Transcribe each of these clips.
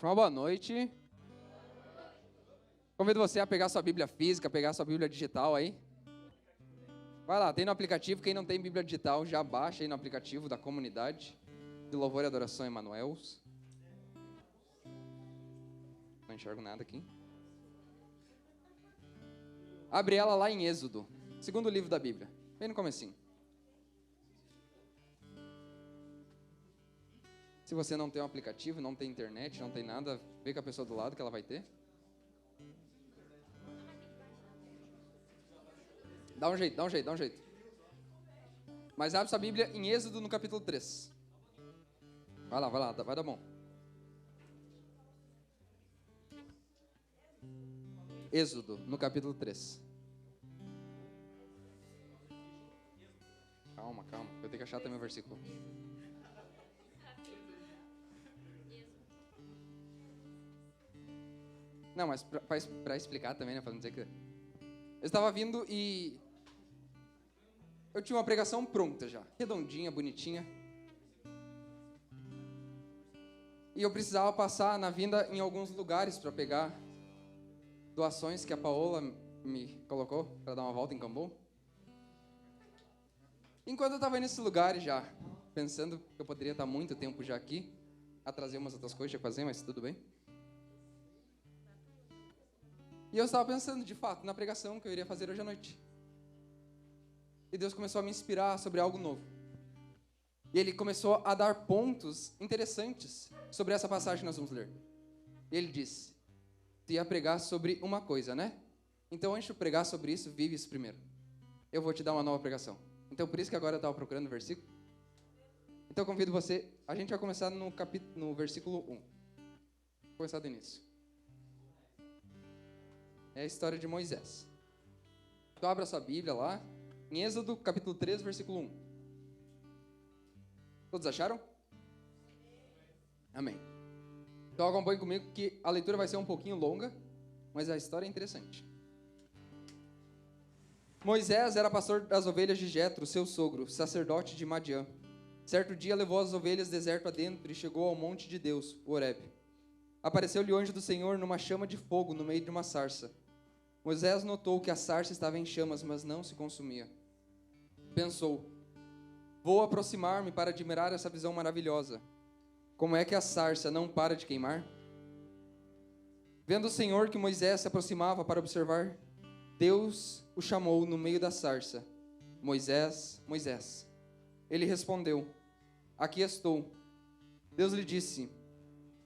forte. Uma boa noite. Convido você a pegar sua Bíblia física, pegar sua Bíblia digital aí. Vai lá, tem no aplicativo. Quem não tem Bíblia digital, já baixa aí no aplicativo da comunidade de Louvor e Adoração Emanuels. Não enxergo nada aqui. Abre ela lá em Êxodo, segundo livro da Bíblia, bem no comecinho. Se você não tem um aplicativo, não tem internet, não tem nada, vê com a pessoa do lado que ela vai ter. Dá um jeito. Mas abre sua Bíblia em Êxodo no capítulo 3. Vai lá, vai dar bom. Êxodo no capítulo 3. Calma, eu tenho que achar também o versículo. Não, mas para explicar também, né, para não dizer que... Eu estava vindo e... eu tinha uma pregação pronta já, redondinha, bonitinha. E eu precisava passar na vinda em alguns lugares para pegar doações que a Paola me colocou para dar uma volta em Cambon. Enquanto eu estava nesses lugares já, pensando que eu poderia estar muito tempo já aqui, a trazer umas outras coisas para fazer, mas tudo bem. E eu estava pensando, de fato, na pregação que eu iria fazer hoje à noite. E Deus começou a me inspirar sobre algo novo. E Ele começou a dar pontos interessantes sobre essa passagem que nós vamos ler. E Ele disse, tu ia pregar sobre uma coisa, né? Então, antes de pregar sobre isso, vive isso primeiro. Eu vou te dar uma nova pregação. Então, por isso que agora eu estava procurando o versículo. Então, eu convido você, a gente vai começar no versículo 1. Vou começar do início. É a história de Moisés. Então, abra sua Bíblia lá, em Êxodo, capítulo 3, versículo 1. Todos acharam? Amém. Então, acompanhe comigo que a leitura vai ser um pouquinho longa, mas a história é interessante. Moisés era pastor das ovelhas de Jetro, seu sogro, sacerdote de Madiã. Certo dia levou as ovelhas deserto adentro e chegou ao monte de Deus, o Horebe. Apareceu-lhe o anjo do Senhor numa chama de fogo no meio de uma sarça. Moisés notou que a sarça estava em chamas, mas não se consumia. Pensou, vou aproximar-me para admirar essa visão maravilhosa. Como é que a sarça não para de queimar? Vendo o Senhor que Moisés se aproximava para observar, Deus o chamou no meio da sarça. Moisés, Moisés. Ele respondeu, aqui estou. Deus lhe disse,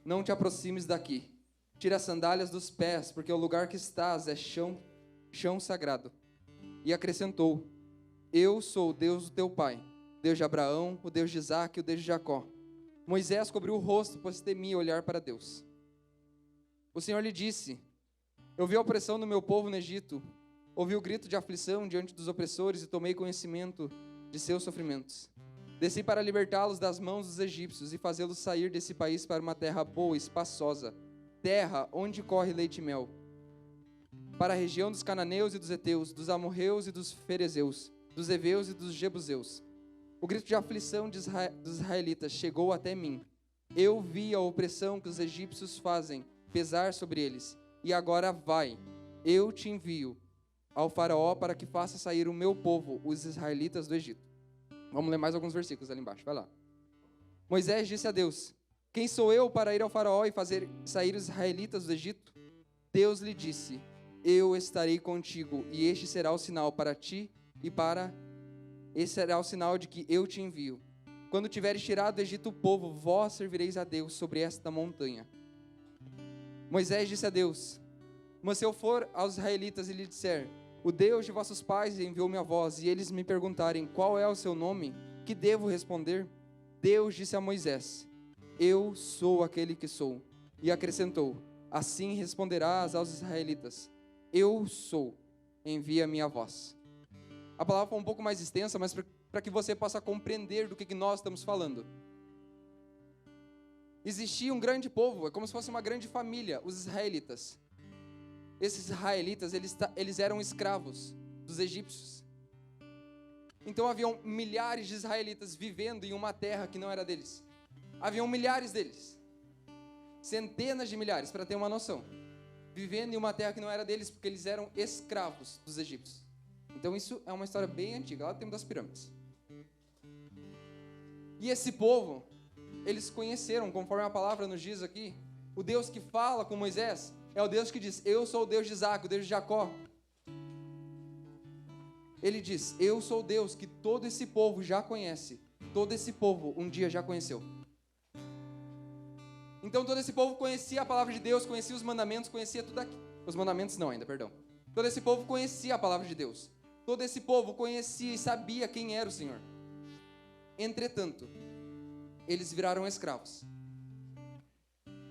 não te aproximes daqui. Tira as sandálias dos pés, porque o lugar que estás é chão sagrado. E acrescentou, eu sou o Deus do teu pai, Deus de Abraão, o Deus de Isaque e o Deus de Jacó. Moisés cobriu o rosto, pois temia olhar para Deus. O Senhor lhe disse, eu vi a opressão do meu povo no Egito, ouvi o grito de aflição diante dos opressores e tomei conhecimento de seus sofrimentos. Desci para libertá-los das mãos dos egípcios e fazê-los sair desse país para uma terra boa e espaçosa, terra onde corre leite e mel, para a região dos cananeus e dos heteus, dos amorreus e dos ferezeus, dos heveus e dos jebuseus. O grito de aflição dos israelitas chegou até mim. Eu vi a opressão que os egípcios fazem pesar sobre eles. E agora vai, eu te envio ao faraó para que faça sair o meu povo, os israelitas do Egito. Vamos ler mais alguns versículos ali embaixo, vai lá. Moisés disse a Deus, quem sou eu para ir ao faraó e fazer sair os israelitas do Egito? Deus lhe disse, eu estarei contigo e este será o sinal para ti e para... Esse será o sinal de que eu te envio. Quando tiveres tirado do Egito o povo, vós servireis a Deus sobre esta montanha. Moisés disse a Deus, mas se eu for aos israelitas e lhe disser, o Deus de vossos pais enviou-me a vós, e eles me perguntarem qual é o seu nome, que devo responder? Deus disse a Moisés, eu sou aquele que sou. E acrescentou, assim responderás aos israelitas, eu sou, envia-me a vós. A palavra foi um pouco mais extensa, mas para que você possa compreender do que nós estamos falando. Existia um grande povo, é como se fosse uma grande família, os israelitas. Esses israelitas, eles eram escravos dos egípcios. Então haviam milhares de israelitas vivendo em uma terra que não era deles. Haviam milhares deles. centenas de milhares, para ter uma noção, vivendo em uma terra que não era deles, porque eles eram escravos dos egípcios. Então isso é uma história bem antiga, lá do tempo das pirâmides. E esse povo, eles conheceram, conforme a palavra nos diz aqui, o Deus que fala com Moisés é o Deus que diz: eu sou o Deus de Isaac, o Deus de Jacó. Ele diz: eu sou o Deus que todo esse povo já conhece. Todo esse povo um dia já conheceu. Então todo esse povo conhecia a palavra de Deus, conhecia os mandamentos, conhecia tudo aqui. Os mandamentos não ainda, perdão. Todo esse povo conhecia a palavra de Deus. Todo esse povo conhecia e sabia quem era o Senhor. Entretanto, eles viraram escravos.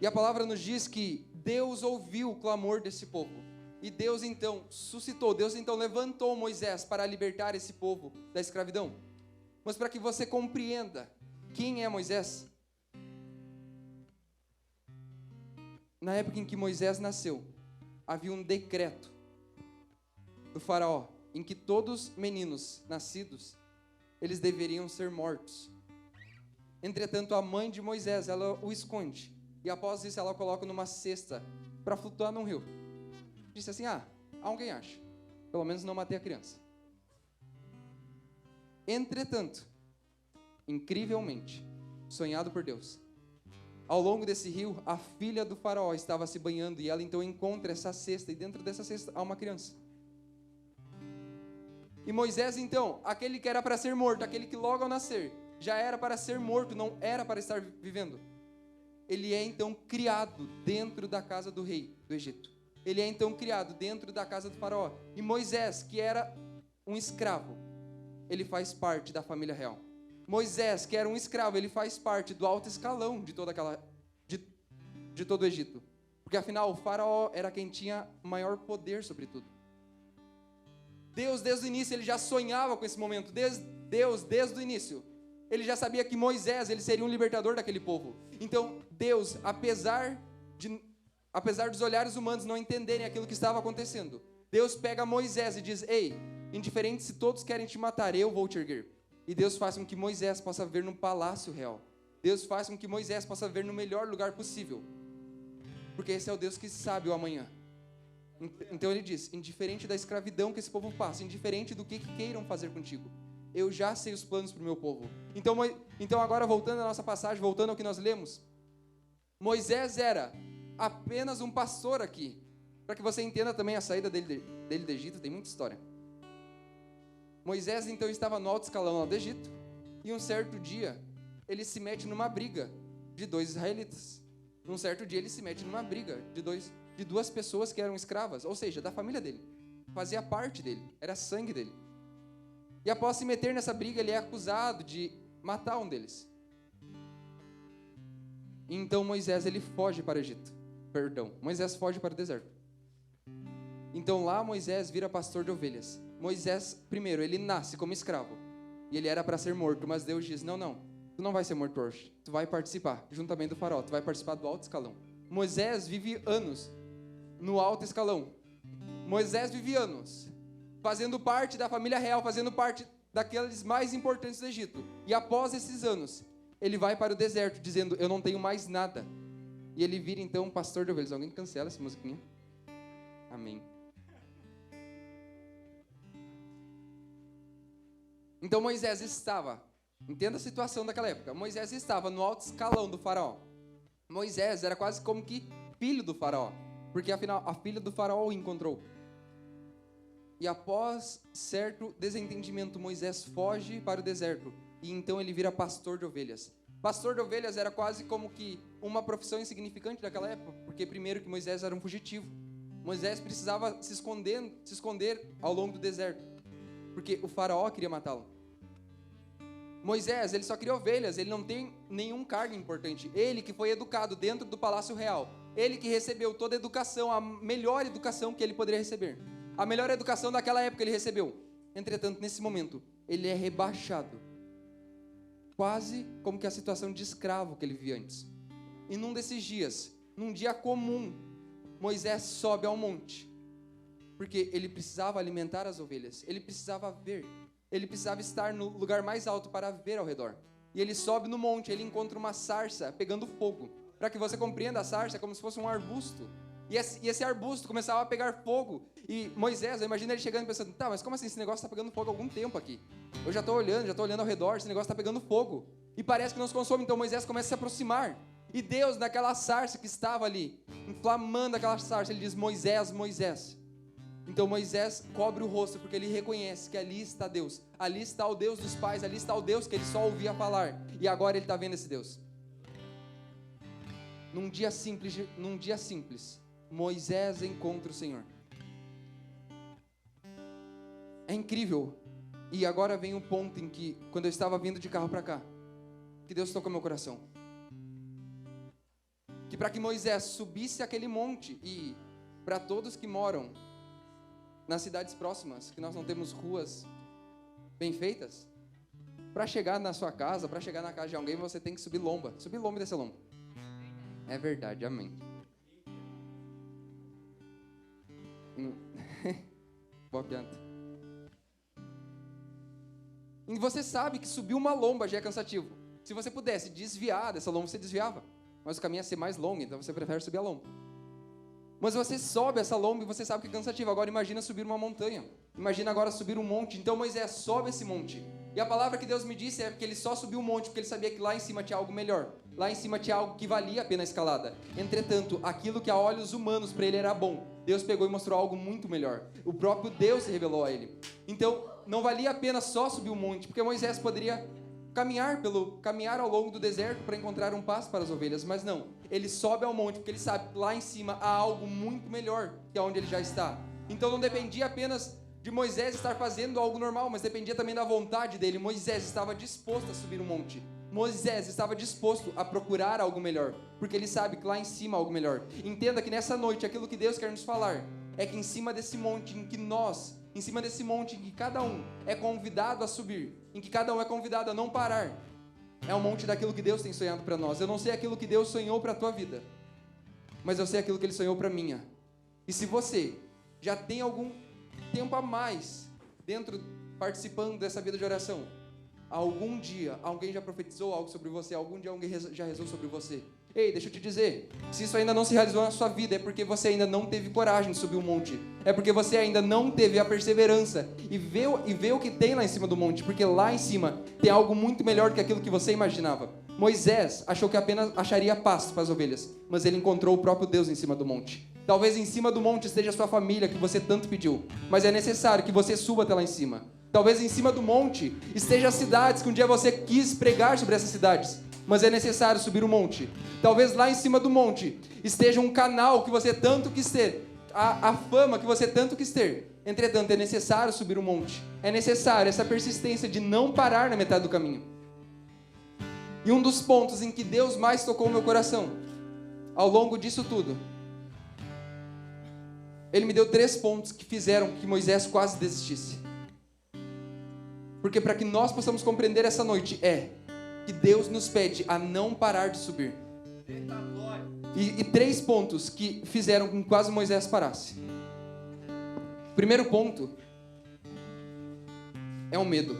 E a palavra nos diz que Deus ouviu o clamor desse povo. E Deus então suscitou, Deus então levantou Moisés para libertar esse povo da escravidão. Mas para que você compreenda quem é Moisés, na época em que Moisés nasceu, havia um decreto do faraó, em que todos os meninos nascidos, eles deveriam ser mortos. Entretanto, a mãe de Moisés, ela o esconde. E após isso, ela o coloca numa cesta para flutuar num rio. Disse assim: alguém acha. Pelo menos não matei a criança. Entretanto, incrivelmente, sonhado por Deus, ao longo desse rio, a filha do faraó estava se banhando e ela então encontra essa cesta, e dentro dessa cesta há uma criança. E Moisés então, aquele que era para ser morto, aquele que logo ao nascer já era para ser morto, não era para estar vivendo, ele é então criado dentro da casa do rei do Egito. Ele é então criado dentro da casa do faraó. E Moisés, que era um escravo, ele faz parte da família real. Moisés, que era um escravo, ele faz parte do alto escalão de toda de todo o Egito. Porque afinal, o faraó era quem tinha maior poder sobre tudo. Deus, desde o início, ele já sonhava com esse momento. Deus, desde o início, ele já sabia que Moisés, ele seria um libertador daquele povo. Então, Deus, apesar dos olhares humanos não entenderem aquilo que estava acontecendo, Deus pega Moisés e diz: ei, indiferente se todos querem te matar, eu vou te erguer. E Deus faz com que Moisés possa ver no palácio real. Deus faz com que Moisés possa ver no melhor lugar possível. Porque esse é o Deus que sabe o amanhã. Então ele diz: indiferente da escravidão que esse povo passa, indiferente do que queiram fazer contigo, eu já sei os planos para o meu povo. Então agora voltando à nossa passagem, voltando ao que nós lemos, Moisés era apenas um pastor aqui. Para que você entenda também a saída dele do Egito, tem muita história. Moisés então estava no alto escalão lá do Egito, e um certo dia ele se mete numa briga de dois israelitas. Num certo dia ele se mete numa briga de duas pessoas que eram escravas, ou seja, da família dele, fazia parte dele, era sangue dele. E após se meter nessa briga, ele é acusado de matar um deles. E então Moisés, ele foge para o Egito. Moisés foge para o deserto. Então lá Moisés vira pastor de ovelhas. Moisés, primeiro, ele nasce como escravo. E ele era para ser morto, mas Deus diz: não, tu não vai ser morto hoje. Tu vai participar, juntamente do faraó, tu vai participar do alto escalão. Moisés vive anos no alto escalão. Moisés vive anos fazendo parte da família real, fazendo parte daqueles mais importantes do Egito. E após esses anos, ele vai para o deserto, dizendo: eu não tenho mais nada. E ele vira então um pastor de ovelhas. Alguém cancela essa musiquinha? Amém. Então Moisés estava, entenda a situação daquela época, Moisés estava no alto escalão do faraó. Moisés era quase como que filho do faraó, porque afinal a filha do faraó o encontrou. E após certo desentendimento, Moisés foge para o deserto, e então ele vira pastor de ovelhas. Pastor de ovelhas era quase como que uma profissão insignificante daquela época, porque primeiro que Moisés era um fugitivo. Moisés precisava se esconder ao longo do deserto, porque o faraó queria matá-lo. Moisés, ele só cria ovelhas, ele não tem nenhum cargo importante. Ele que foi educado dentro do palácio real, ele que recebeu toda a educação, a melhor educação que ele poderia receber. A melhor educação daquela época ele recebeu. Entretanto, nesse momento, ele é rebaixado, quase como que a situação de escravo que ele vivia antes. E num desses dias, num dia comum, Moisés sobe ao monte, porque ele precisava alimentar as ovelhas, ele precisava ver, ele precisava estar no lugar mais alto para ver ao redor. E ele sobe no monte, ele encontra uma sarça pegando fogo. Para que você compreenda, a sarça é como se fosse um arbusto. E esse arbusto começava a pegar fogo. E Moisés, eu imagino ele chegando e pensando, tá, mas como assim? Esse negócio está pegando fogo há algum tempo aqui. Eu já estou olhando ao redor, esse negócio está pegando fogo. E parece que não se consome. Então Moisés começa a se aproximar. E Deus, naquela sarça que estava ali, inflamando aquela sarça, ele diz, Moisés, Moisés. Então Moisés cobre o rosto, porque ele reconhece que ali está Deus. Ali está o Deus dos pais, ali está o Deus que ele só ouvia falar. E agora ele está vendo esse Deus. Num dia simples, Moisés encontra o Senhor. É incrível. E agora vem um ponto em que, quando eu estava vindo de carro para cá, que Deus tocou meu coração. Que para que Moisés subisse aquele monte, e para todos que moram nas cidades próximas, que nós não temos ruas bem feitas, para chegar na sua casa, para chegar na casa de alguém, você tem que subir lomba. Subir lomba e descer lomba. É verdade, amém. Boa piada. E você sabe que subir uma lomba já é cansativo. Se você pudesse desviar dessa lomba, você desviava. Mas o caminho ia ser mais longo, então você prefere subir a lomba. Mas você sobe essa lomba e você sabe que é cansativo. Agora imagina subir uma montanha. Imagina agora subir um monte. Então Moisés sobe esse monte. E a palavra que Deus me disse é que ele só subiu o monte porque ele sabia que lá em cima tinha algo melhor. Lá em cima tinha algo que valia a pena a escalada. Entretanto, aquilo que a olhos humanos para ele era bom, Deus pegou e mostrou algo muito melhor. O próprio Deus se revelou a ele. Então, não valia a pena só subir o monte, porque Moisés poderia caminhar ao longo do deserto para encontrar um pasto para as ovelhas, mas não. Ele sobe ao monte porque ele sabe que lá em cima há algo muito melhor que onde ele já está. Então não dependia apenas de Moisés estar fazendo algo normal, mas dependia também da vontade dele. Moisés estava disposto a subir o monte. Moisés estava disposto a procurar algo melhor, porque ele sabe que lá em cima há algo melhor. Entenda que nessa noite, aquilo que Deus quer nos falar, é que em cima desse monte em que cada um é convidado a subir, em que cada um é convidado a não parar, é o monte daquilo que Deus tem sonhado para nós. Eu não sei aquilo que Deus sonhou para a tua vida, mas eu sei aquilo que Ele sonhou para a minha. E se você já tem algum tempo a mais participando dessa vida de oração, algum dia alguém já profetizou algo sobre você, algum dia alguém já rezou sobre você. Ei, deixa eu te dizer, se isso ainda não se realizou na sua vida, é porque você ainda não teve coragem de subir o monte. É porque você ainda não teve a perseverança e vê o que tem lá em cima do monte, porque lá em cima tem algo muito melhor do que aquilo que você imaginava. Moisés achou que apenas acharia pasto para as ovelhas, mas ele encontrou o próprio Deus em cima do monte. Talvez em cima do monte esteja a sua família que você tanto pediu, mas é necessário que você suba até lá em cima. Talvez em cima do monte esteja as cidades que um dia você quis pregar sobre essas cidades, mas é necessário subir o monte. Talvez lá em cima do monte esteja um canal que você tanto quis ter, a fama que você tanto quis ter. Entretanto, é necessário subir o monte. É necessário essa persistência de não parar na metade do caminho. E um dos pontos em que Deus mais tocou o meu coração, ao longo disso tudo, Ele me deu 3 pontos que fizeram que Moisés quase desistisse. Porque para que nós possamos compreender essa noite que Deus nos pede a não parar de subir. E 3 pontos que fizeram com que quase Moisés parasse. O primeiro ponto é o medo.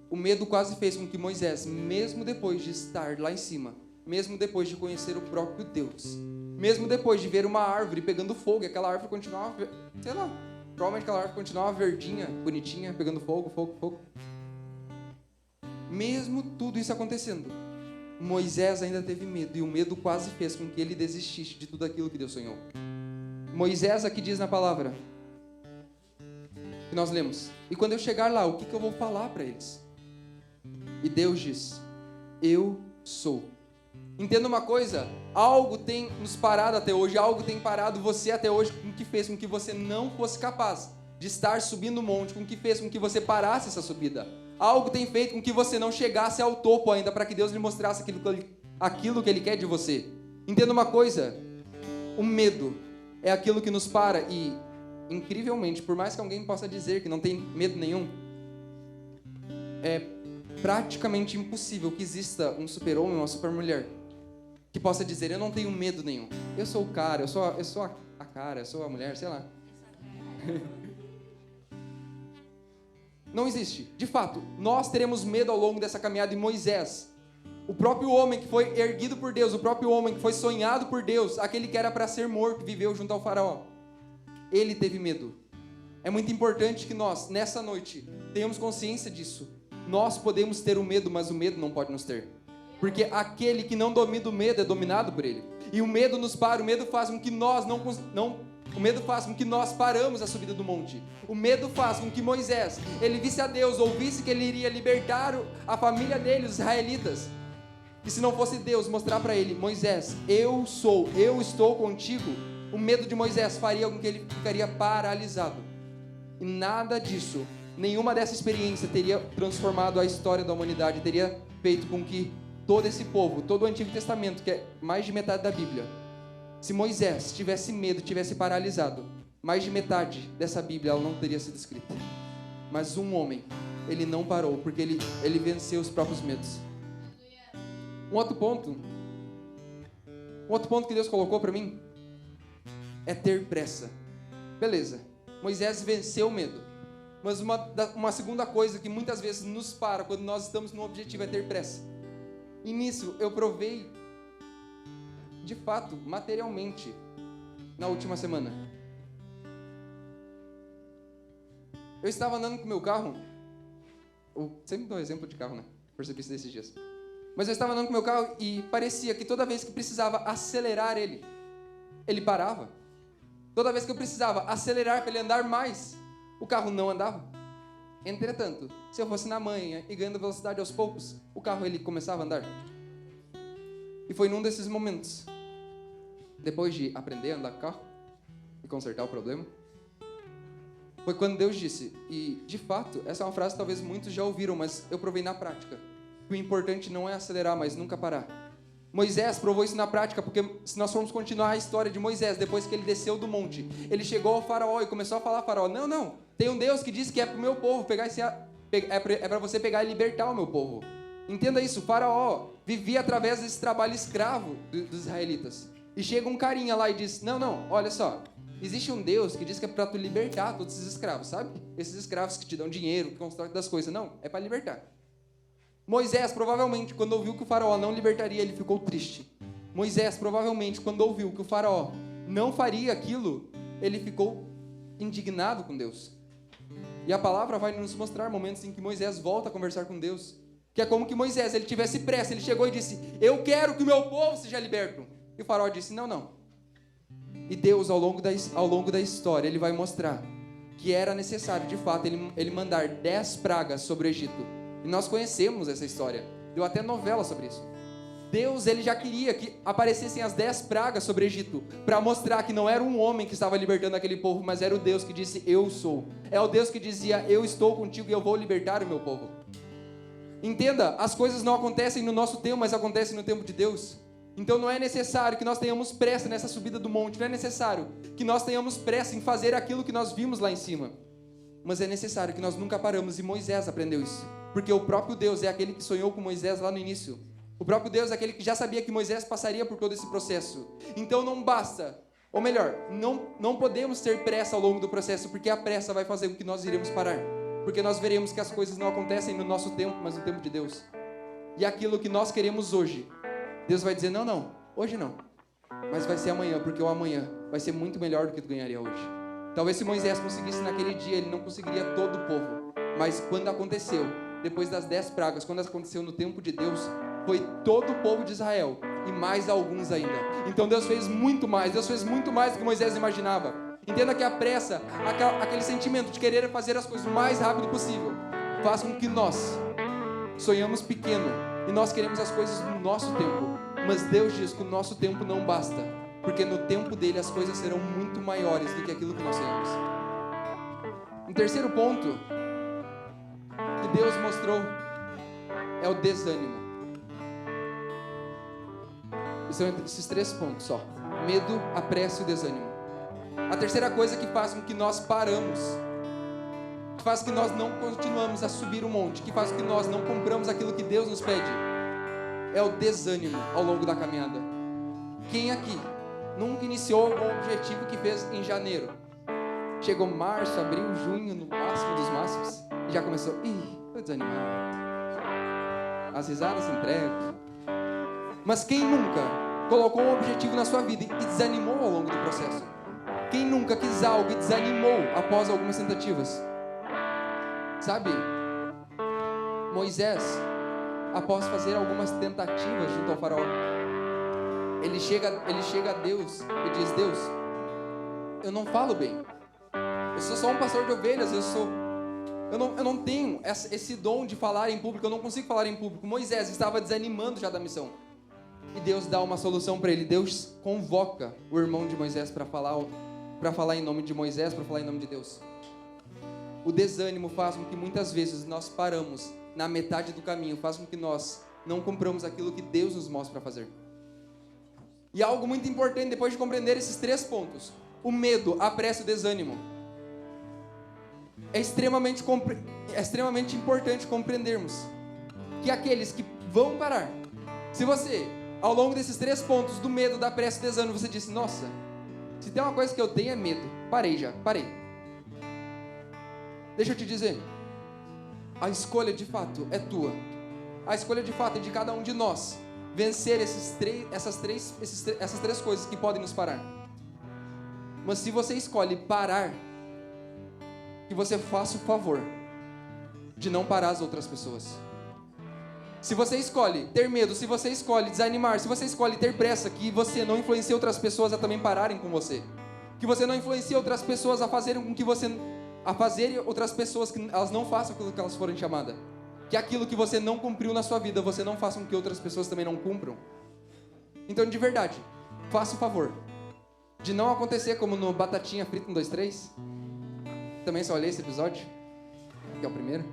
O medo quase fez com que Moisés, mesmo depois de estar lá em cima, mesmo depois de conhecer o próprio Deus, mesmo depois de ver uma árvore pegando fogo, e aquela árvore continuava, sei lá, provavelmente aquela árvore continuava verdinha, bonitinha, pegando fogo. Mesmo tudo isso acontecendo, Moisés ainda teve medo, e o medo quase fez com que ele desistisse de tudo aquilo que Deus sonhou. Moisés aqui diz na palavra que nós lemos: e quando eu chegar lá, o que eu vou falar para eles? E Deus diz: eu sou. Entenda uma coisa, algo tem nos parado até hoje, algo tem parado você até hoje, com que fez com que você não fosse capaz de estar subindo o monte, com que fez com que você parasse essa subida. Algo tem feito com que você não chegasse ao topo ainda, para que Deus lhe mostrasse aquilo que Ele quer de você. Entenda uma coisa, o medo é aquilo que nos para, e incrivelmente, por mais que alguém possa dizer que não tem medo nenhum, é praticamente impossível que exista um super-homem ou uma super-mulher que possa dizer: eu não tenho medo nenhum, eu sou o cara, eu sou a cara, eu sou a mulher, sei lá. Não existe. De fato, nós teremos medo ao longo dessa caminhada, e Moisés, O próprio homem que foi erguido por Deus, o próprio homem que foi sonhado por Deus, aquele que era para ser morto, viveu junto ao faraó. Ele teve medo. É muito importante que nós, nessa noite, tenhamos consciência disso. Nós podemos ter o medo, mas o medo não pode nos ter. Porque aquele que não domina o medo é dominado por ele. E o medo nos para, o medo faz com que nós o medo faz com que nós paramos a subida do monte. O medo faz com que Moisés, ele visse a Deus, ouvisse que ele iria libertar a família dele, os israelitas. E se não fosse Deus mostrar para ele, Moisés, eu estou contigo, o medo de Moisés faria com que ele ficaria paralisado. E nada disso, nenhuma dessa experiência teria transformado a história da humanidade, teria feito com que todo esse povo, todo o Antigo Testamento, que é mais de metade da Bíblia, se Moisés tivesse medo, tivesse paralisado, mais de metade dessa Bíblia ela não teria sido escrita. Mas um homem, ele não parou, porque ele venceu os próprios medos. Um outro ponto que Deus colocou para mim é ter pressa. Beleza, Moisés venceu o medo. Mas uma segunda coisa que muitas vezes nos para quando nós estamos no objetivo é ter pressa. E nisso eu provei, de fato, materialmente, na última semana. Eu estava andando com o meu carro. Eu sempre dou exemplo de carro, né? Percebi isso desses dias. Mas eu estava andando com o meu carro e parecia que toda vez que precisava acelerar ele parava. Toda vez que eu precisava acelerar para ele andar mais, o carro não andava. Entretanto, se eu fosse na manhã e ganhando velocidade aos poucos, o carro ele começava a andar. E foi num desses momentos, depois de aprender a andar com o carro e consertar o problema, foi quando Deus disse, e de fato, essa é uma frase que talvez muitos já ouviram, mas eu provei na prática, que o importante não é acelerar, mas nunca parar. Moisés provou isso na prática, porque se nós formos continuar a história de Moisés, depois que ele desceu do monte, ele chegou ao faraó e começou a falar ao faraó, não, tem um Deus que disse que é para o meu povo pegar é para você pegar e libertar o meu povo. Entenda isso, o faraó vivia através desse trabalho escravo dos israelitas. E chega um carinha lá e diz, não, olha só, existe um Deus que diz que é para tu libertar todos esses escravos, sabe? Esses escravos que te dão dinheiro, que constroem das coisas, não, é para libertar. Moisés, provavelmente, quando ouviu que o faraó não libertaria, ele ficou triste. Moisés, provavelmente, quando ouviu que o faraó não faria aquilo, ele ficou indignado com Deus. E a palavra vai nos mostrar momentos em que Moisés volta a conversar com Deus, que é como que Moisés, ele tivesse pressa, ele chegou e disse, eu quero que o meu povo seja liberto. E o faraó disse, não. E Deus, ao longo da história, ele vai mostrar que era necessário, de fato, ele mandar 10 pragas sobre o Egito. E nós conhecemos essa história. Deu até novela sobre isso. Deus, ele já queria que aparecessem as 10 pragas sobre o Egito, para mostrar que não era um homem que estava libertando aquele povo, mas era o Deus que disse, eu sou. É o Deus que dizia, eu estou contigo e eu vou libertar o meu povo. Entenda, as coisas não acontecem no nosso tempo, mas acontecem no tempo de Deus. Então não é necessário que nós tenhamos pressa nessa subida do monte, não é necessário que nós tenhamos pressa em fazer aquilo que nós vimos lá em cima. Mas é necessário que nós nunca paramos, e Moisés aprendeu isso. Porque o próprio Deus é aquele que sonhou com Moisés lá no início. O próprio Deus é aquele que já sabia que Moisés passaria por todo esse processo. Então não basta, ou melhor, não podemos ter pressa ao longo do processo, porque a pressa vai fazer com que nós iremos parar. Porque nós veremos que as coisas não acontecem no nosso tempo, mas no tempo de Deus. E aquilo que nós queremos hoje, Deus vai dizer, não, hoje não. Mas vai ser amanhã, porque o amanhã vai ser muito melhor do que tu ganharia hoje. Talvez se Moisés conseguisse naquele dia, ele não conseguiria todo o povo. Mas quando aconteceu, depois das 10 pragas, quando aconteceu no tempo de Deus, foi todo o povo de Israel e mais alguns ainda. Então Deus fez muito mais do que Moisés imaginava. Entenda que a pressa, aquele sentimento de querer fazer as coisas o mais rápido possível, faz com que nós sonhamos pequeno e nós queremos as coisas no nosso tempo. Mas Deus diz que o nosso tempo não basta, porque no tempo dele as coisas serão muito maiores do que aquilo que nós sonhamos. Um terceiro ponto que Deus mostrou é o desânimo. E são esses 3 pontos só: medo, a pressa e o desânimo. A terceira coisa que faz com que nós paramos, que faz com que nós não continuamos a subir o monte, que faz com que nós não compramos aquilo que Deus nos pede, é o desânimo ao longo da caminhada. Quem aqui nunca iniciou um objetivo que fez em janeiro? Chegou março, abril, junho, no máximo dos máximos, e já começou, tô desanimado. As risadas se entregam, Mas quem nunca colocou um objetivo na sua vida e desanimou ao longo do processo? Quem nunca quis algo e desanimou após algumas tentativas? Sabe, Moisés, após fazer algumas tentativas junto ao faraó, ele chega a Deus e diz: Deus, eu não falo bem, eu sou só um pastor de ovelhas, eu não tenho esse dom de falar em público, eu não consigo falar em público. Moisés estava desanimando já da missão, e Deus dá uma solução para ele. Deus convoca o irmão de Moisés para falar em nome de Moisés, para falar em nome de Deus. O desânimo faz com que muitas vezes nós paramos na metade do caminho, faz com que nós não cumpramos aquilo que Deus nos mostra para fazer. E algo muito importante, depois de compreender esses 3 pontos: o medo, a pressa e o desânimo, é extremamente importante compreendermos que aqueles que vão parar, se você, ao longo desses 3 pontos, do medo, da pressa e do desânimo, você disse: nossa, se tem uma coisa que eu tenho é medo, parei. Deixa eu te dizer, a escolha de fato é tua. A escolha de fato é de cada um de nós vencer essas três coisas que podem nos parar. Mas se você escolhe parar, que você faça o favor de não parar as outras pessoas. Se você escolhe ter medo, se você escolhe desanimar, se você escolhe ter pressa, que você não influencie outras pessoas a também pararem com você. Que você não influencie outras pessoas a fazerem com que a fazerem outras pessoas que elas não façam aquilo que elas foram chamadas. Que aquilo que você não cumpriu na sua vida, você não faça com que outras pessoas também não cumpram. Então, de verdade, faça o favor de não acontecer como no Batatinha Frita 1, 2, 3. Também só olhei esse episódio, que é o primeiro.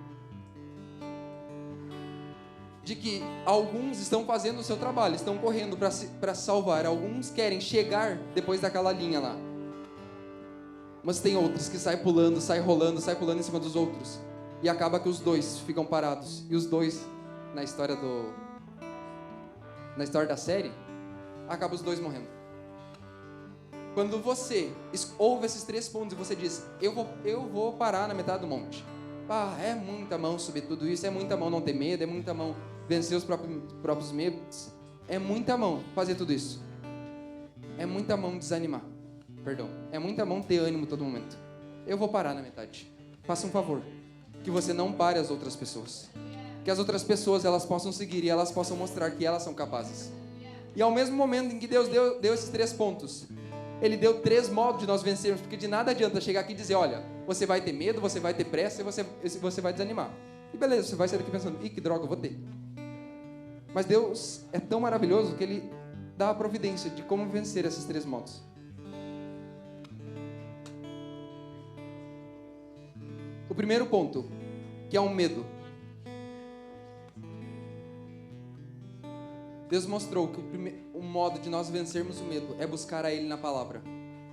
De que alguns estão fazendo o seu trabalho, estão correndo para salvar. Alguns querem chegar depois daquela linha lá. Mas tem outros que saem pulando, saem rolando, saem pulando em cima dos outros. E acaba que os dois ficam parados. E os dois, na história da série, acaba os dois morrendo. Quando você ouve esses 3 pontos e você diz: eu vou parar na metade do monte. É muita mão subir tudo isso, é muita mão não ter medo, é muita mão vencer os próprios medos, é muita mão fazer tudo isso. É muita mão desanimar. É muita mão ter ânimo todo momento. Eu vou parar na metade. Faça um favor, que você não pare as outras pessoas. Que as outras pessoas elas possam seguir e elas possam mostrar que elas são capazes. E ao mesmo momento em que Deus deu esses 3 pontos, Ele deu 3 modos de nós vencermos, porque de nada adianta chegar aqui e dizer: olha, você vai ter medo, você vai ter pressa e você vai desanimar. E beleza, você vai sair daqui pensando: ih, que droga eu vou ter. Mas Deus é tão maravilhoso que Ele dá a providência de como vencer esses 3 modos. O primeiro ponto, que é o medo. Deus mostrou que o modo de nós vencermos o medo é buscar a Ele na palavra.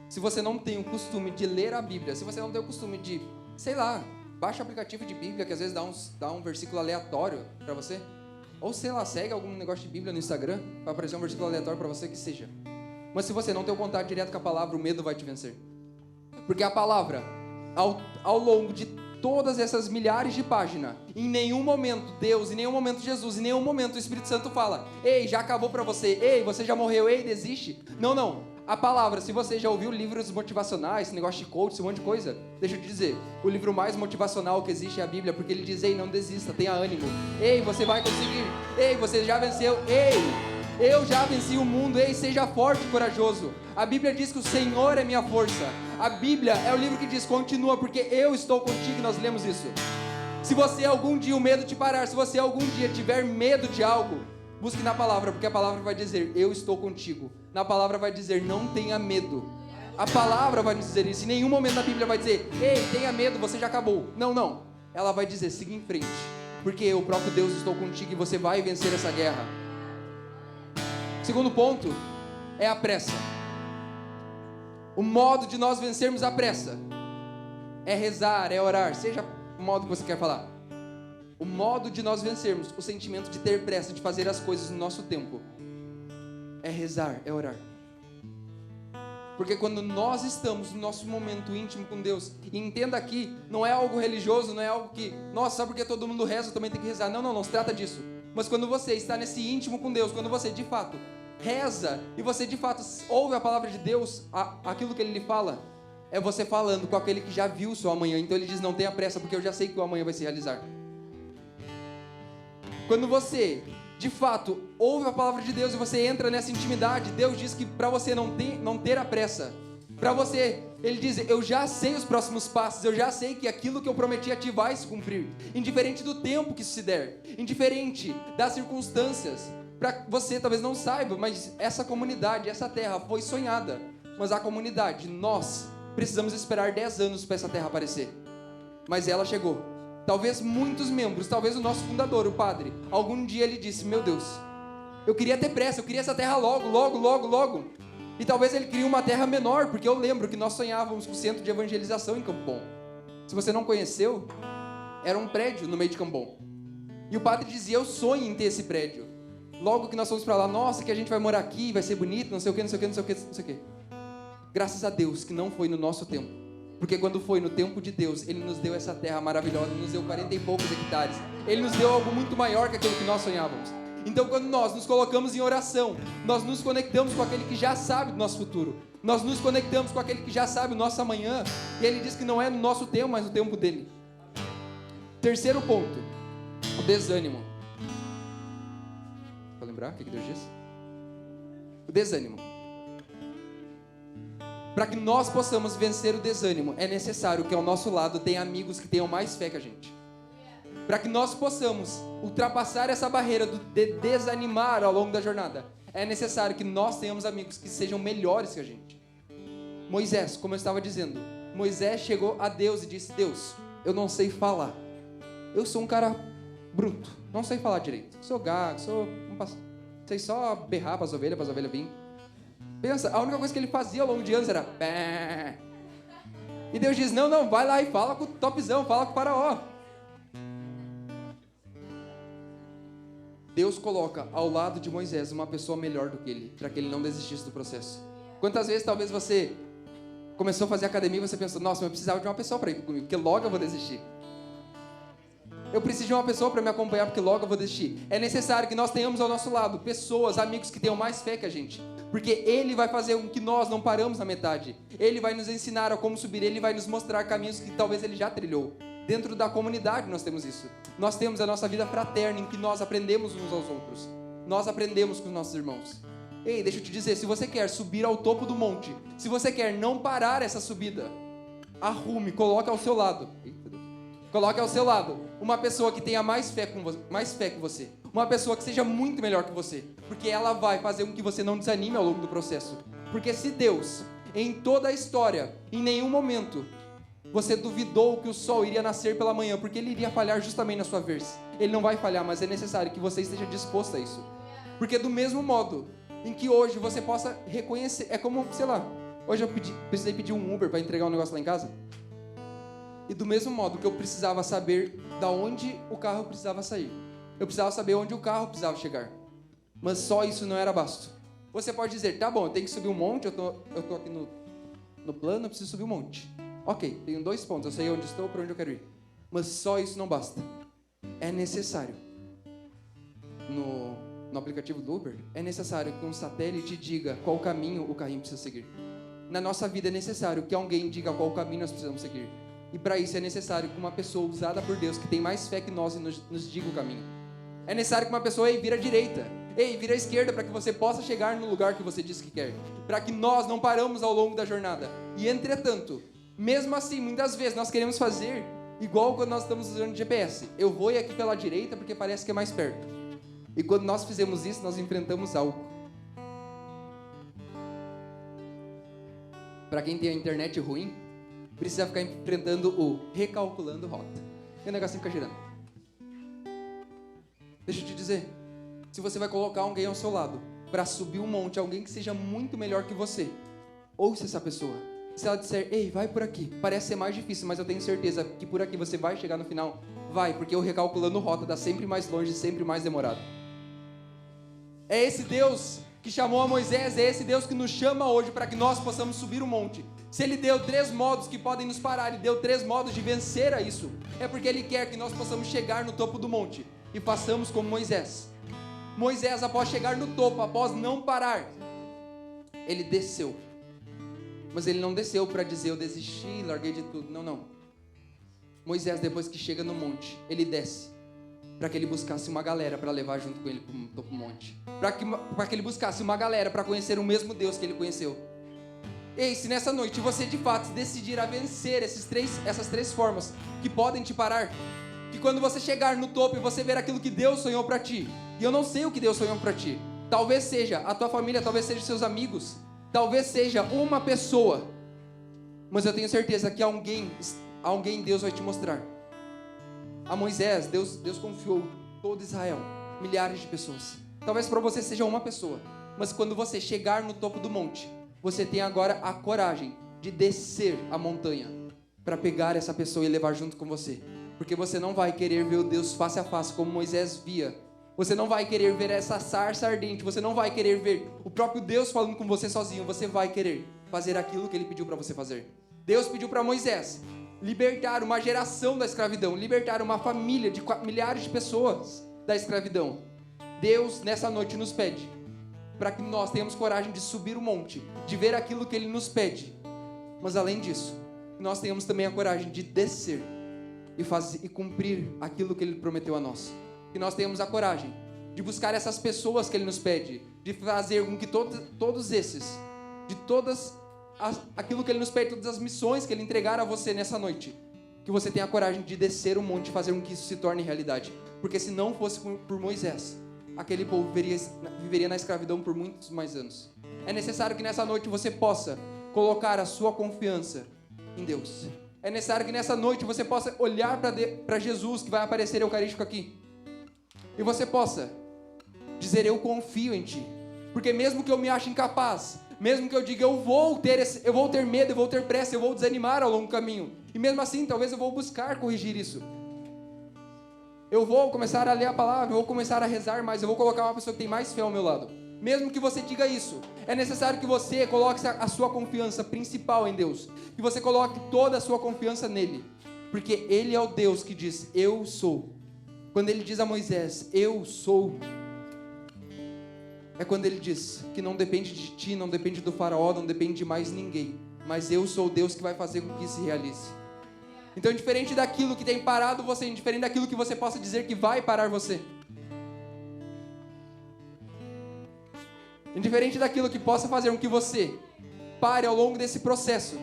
Se você não tem o costume de ler a Bíblia, se você não tem o costume de, sei lá, baixa o aplicativo de Bíblia, que às vezes dá um versículo aleatório para você, ou sei lá, segue algum negócio de Bíblia no Instagram, para aparecer um versículo aleatório para você, que seja. Mas se você não tem o contato direto com a palavra, o medo vai te vencer. Porque a palavra, ao longo de todas essas milhares de páginas, em nenhum momento Deus, em nenhum momento Jesus, em nenhum momento o Espírito Santo fala: ei, já acabou pra você, ei, você já morreu, ei, desiste. Não, a palavra, se você já ouviu livros motivacionais, esse negócio de coach, esse monte de coisa, deixa eu te dizer, o livro mais motivacional que existe é a Bíblia, porque ele diz: ei, não desista, tenha ânimo, ei, você vai conseguir, ei, você já venceu, ei, eu já venci o mundo, ei, seja forte e corajoso. A Bíblia diz que o Senhor é minha força. A Bíblia é o livro que diz: continua, porque eu estou contigo, e nós lemos isso. Se você algum dia o medo te parar, se você algum dia tiver medo de algo, busque na palavra, porque a palavra vai dizer: eu estou contigo. Na palavra vai dizer: não tenha medo. A palavra vai nos dizer isso. Em nenhum momento da Bíblia vai dizer: ei, tenha medo, você já acabou. Não. Ela vai dizer: siga em frente, porque eu, o próprio Deus, estou contigo e você vai vencer essa guerra. Segundo ponto é a pressa. O modo de nós vencermos a pressa é rezar, é orar, seja o modo que você quer falar. O modo de nós vencermos o sentimento de ter pressa, de fazer as coisas no nosso tempo, é rezar, é orar. Porque quando nós estamos no nosso momento íntimo com Deus, e entenda aqui, não é algo religioso, não é algo que, nossa, sabe porque todo mundo reza, eu também tenho que rezar. Não se trata disso. Mas quando você está nesse íntimo com Deus, quando você de fato reza e você de fato ouve a palavra de Deus, aquilo que Ele lhe fala, é você falando com aquele que já viu o seu amanhã. Então Ele diz, não tenha pressa, porque eu já sei que o amanhã vai se realizar. Quando você de fato ouve a palavra de Deus e você entra nessa intimidade, Deus diz que para você não ter a pressa, para você, Ele diz, eu já sei os próximos passos, eu já sei que aquilo que eu prometi a ti vai se cumprir, indiferente do tempo que isso se der, indiferente das circunstâncias. Para você talvez não saiba, mas essa comunidade, essa terra foi sonhada, mas a comunidade, nós precisamos esperar 10 anos para essa terra aparecer, mas ela chegou. Talvez muitos membros, talvez o nosso fundador, o padre, algum dia ele disse, meu Deus, eu queria ter pressa, eu queria essa terra logo. E talvez ele queria uma terra menor, porque eu lembro que nós sonhávamos com o centro de evangelização em Campo Bom. Se você não conheceu, era um prédio no meio de Campo Bom. E o padre dizia, eu sonho em ter esse prédio. Logo que nós fomos para lá, nossa, que a gente vai morar aqui, vai ser bonito, não sei o que. Graças a Deus que não foi no nosso tempo. Porque quando foi no tempo de Deus, Ele nos deu essa terra maravilhosa, Ele nos deu 40 e poucos hectares. Ele nos deu algo muito maior que aquilo que nós sonhávamos. Então quando nós nos colocamos em oração, nós nos conectamos com aquele que já sabe do nosso futuro. Nós nos conectamos com aquele que já sabe o nosso amanhã. E Ele diz que não é no nosso tempo, mas no tempo dEle. Terceiro ponto, o desânimo. Para lembrar o que Deus disse? O desânimo. Para que nós possamos vencer o desânimo, é necessário que ao nosso lado tenha amigos que tenham mais fé que a gente. Para que nós possamos ultrapassar essa barreira de desanimar ao longo da jornada, é necessário que nós tenhamos amigos que sejam melhores que a gente. Moisés, como eu estava dizendo, Moisés chegou a Deus e disse, Deus, eu não sei falar. Eu sou um cara bruto, não sei falar direito. Sou gago, sei só berrar para as ovelhas virem. Pensa, a única coisa que ele fazia ao longo de anos era pé. E Deus diz, não, vai lá e fala com o topzão, fala com o faraó. Deus coloca ao lado de Moisés uma pessoa melhor do que ele, para que ele não desistisse do processo. Quantas vezes talvez você começou a fazer academia e você pensou, nossa, eu precisava de uma pessoa para ir comigo, porque logo eu vou desistir. Eu preciso de uma pessoa para me acompanhar, porque logo eu vou desistir. É necessário que nós tenhamos ao nosso lado pessoas, amigos que tenham mais fé que a gente. Porque Ele vai fazer com que nós não paramos na metade. Ele vai nos ensinar a como subir, Ele vai nos mostrar caminhos que talvez Ele já trilhou. Dentro da comunidade nós temos isso. Nós temos a nossa vida fraterna, em que nós aprendemos uns aos outros. Nós aprendemos com os nossos irmãos. Ei, deixa eu te dizer, se você quer subir ao topo do monte, se você quer não parar essa subida, arrume, coloque ao seu lado. Coloque ao seu lado uma pessoa que tenha mais fé que você. Uma pessoa que seja muito melhor que você. Porque ela vai fazer com que você não desanime ao longo do processo. Porque se Deus, em toda a história, em nenhum momento, você duvidou que o sol iria nascer pela manhã, porque ele iria falhar justamente na sua vez. Ele não vai falhar, mas é necessário que você esteja disposto a isso. Porque do mesmo modo em que hoje você possa reconhecer, é como, sei lá, hoje eu precisei pedir um Uber para entregar um negócio lá em casa. E do mesmo modo que eu precisava saber da onde o carro precisava sair, eu precisava saber onde o carro precisava chegar. Mas só isso não era basto. Você pode dizer, tá bom, eu tenho que subir um monte, eu tô aqui no plano, eu preciso subir um monte. Ok, tenho 2 pontos, eu sei onde estou, para onde eu quero ir. Mas só isso não basta. É necessário. No aplicativo do Uber, é necessário que um satélite diga qual caminho o carrinho precisa seguir. Na nossa vida é necessário que alguém diga qual caminho nós precisamos seguir. E para isso é necessário que uma pessoa usada por Deus, que tem mais fé que nós, nos diga o caminho. É necessário que uma pessoa, vira à direita, vira à esquerda, para que você possa chegar no lugar que você disse que quer. Para que nós não paramos ao longo da jornada. E entretanto, mesmo assim, muitas vezes nós queremos fazer igual quando nós estamos usando GPS. Eu vou ir aqui pela direita porque parece que é mais perto. E quando nós fizemos isso, nós enfrentamos algo. Para quem tem a internet ruim, precisa ficar enfrentando o recalculando rota. E o negocinho fica girando. Deixa eu te dizer, se você vai colocar alguém ao seu lado para subir um monte, alguém que seja muito melhor que você, ouça essa pessoa. Se ela disser, ei, vai por aqui, parece ser mais difícil, mas eu tenho certeza que por aqui você vai chegar no final. Vai, porque o recalculando rota dá sempre mais longe, sempre mais demorado. É esse Deus que chamou a Moisés, é esse Deus que nos chama hoje para que nós possamos subir o monte. Se Ele deu 3 modos que podem nos parar, Ele deu 3 modos de vencer a isso, é porque Ele quer que nós possamos chegar no topo do monte. e façamos como Moisés. Moisés, após chegar no topo, após não parar, ele desceu. Mas ele não desceu para dizer, eu desisti, larguei de tudo. Não, não. Moisés, depois que chega no monte, ele desce para que ele buscasse uma galera para levar junto com ele para o topo do monte. Para que ele buscasse uma galera para conhecer o mesmo Deus que ele conheceu. Ei, se nessa noite você de fato decidir a vencer essas três formas que podem te parar, que quando você chegar no topo e você ver aquilo que Deus sonhou para ti, e eu não sei o que Deus sonhou para ti, talvez seja a tua família, talvez seja seus amigos, talvez seja uma pessoa, mas eu tenho certeza que alguém Deus vai te mostrar. A Moisés, Deus confiou todo Israel, milhares de pessoas. Talvez para você seja uma pessoa, mas quando você chegar no topo do monte, você tem agora a coragem de descer a montanha para pegar essa pessoa e levar junto com você. Porque você não vai querer ver o Deus face a face como Moisés via. Você não vai querer ver essa sarça ardente. Você não vai querer ver o próprio Deus falando com você sozinho. Você vai querer fazer aquilo que Ele pediu para você fazer. Deus pediu para Moisés libertar uma geração da escravidão, libertar uma família de milhares de pessoas da escravidão. Deus nessa noite nos pede para que nós tenhamos coragem de subir o monte, de ver aquilo que Ele nos pede. Mas além disso, nós tenhamos também a coragem de descer e cumprir aquilo que Ele prometeu a nós. Que nós tenhamos a coragem de buscar essas pessoas que Ele nos pede, de fazer com que todos esses, aquilo que Ele nos pede, todas as missões que Ele entregar a você nessa noite, que você tenha a coragem de descer o monte e fazer com que isso se torne realidade. Porque se não fosse por Moisés, aquele povo viveria na escravidão por muitos mais anos. É necessário que nessa noite você possa colocar a sua confiança em Deus. É necessário que nessa noite você possa olhar para Jesus, que vai aparecer eucarístico aqui, e você possa dizer, eu confio em Ti. Porque mesmo que eu me ache incapaz, mesmo que eu diga, eu vou ter medo, eu vou ter pressa, eu vou desanimar ao longo do caminho, e mesmo assim, talvez eu vou buscar corrigir isso. Eu vou começar a ler a palavra, eu vou começar a rezar mais, eu vou colocar uma pessoa que tem mais fé ao meu lado. Mesmo que você diga isso, é necessário que você coloque a sua confiança principal em Deus. Que você coloque toda a sua confiança nele. Porque Ele é o Deus que diz, eu sou. Quando Ele diz a Moisés, eu sou, é quando Ele diz que não depende de ti, não depende do faraó, não depende de mais ninguém. Mas eu sou o Deus que vai fazer com que isso se realize. Então, indiferente daquilo que tem parado você, indiferente daquilo que você possa dizer que vai parar você, indiferente daquilo que possa fazer com que você pare ao longo desse processo,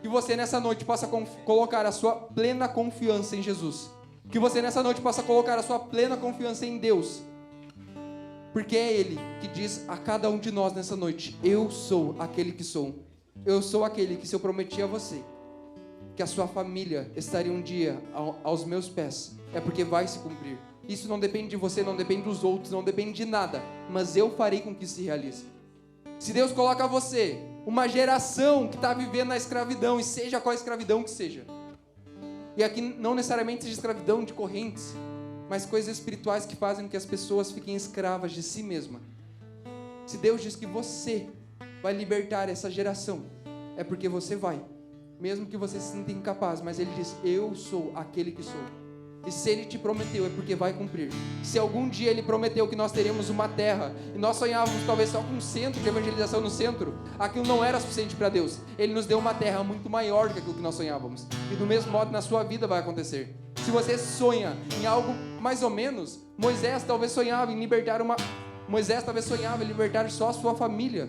que você nessa noite possa colocar a sua plena confiança em Jesus, que você nessa noite possa colocar a sua plena confiança em Deus, porque é Ele que diz a cada um de nós nessa noite, eu sou aquele que sou, eu sou aquele que se eu prometi a você que a sua família estaria um dia aos meus pés, é porque vai se cumprir. Isso não depende de você, não depende dos outros, não depende de nada, mas eu farei com que isso se realize. Se Deus coloca você, uma geração que está vivendo na escravidão, e seja qual escravidão que seja, e aqui não necessariamente seja escravidão de correntes, mas coisas espirituais que fazem com que as pessoas fiquem escravas de si mesmas. Se Deus diz que você vai libertar essa geração, é porque você vai. Mesmo que você se sinta incapaz, mas Ele diz, eu sou aquele que sou. E se Ele te prometeu, é porque vai cumprir. Se algum dia Ele prometeu que nós teríamos uma terra, e nós sonhávamos talvez só com um centro de evangelização no centro, aquilo não era suficiente para Deus. Ele nos deu uma terra muito maior do que aquilo que nós sonhávamos. E do mesmo modo na sua vida vai acontecer. Se você sonha em algo mais ou menos, Moisés talvez sonhava em libertar só a sua família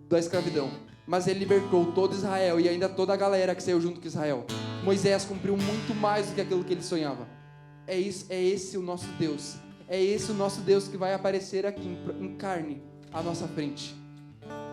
da escravidão. Mas ele libertou todo Israel e ainda toda a galera que saiu junto com Israel. Moisés cumpriu muito mais do que aquilo que ele sonhava. É esse o nosso Deus. É esse o nosso Deus que vai aparecer aqui em carne à nossa frente.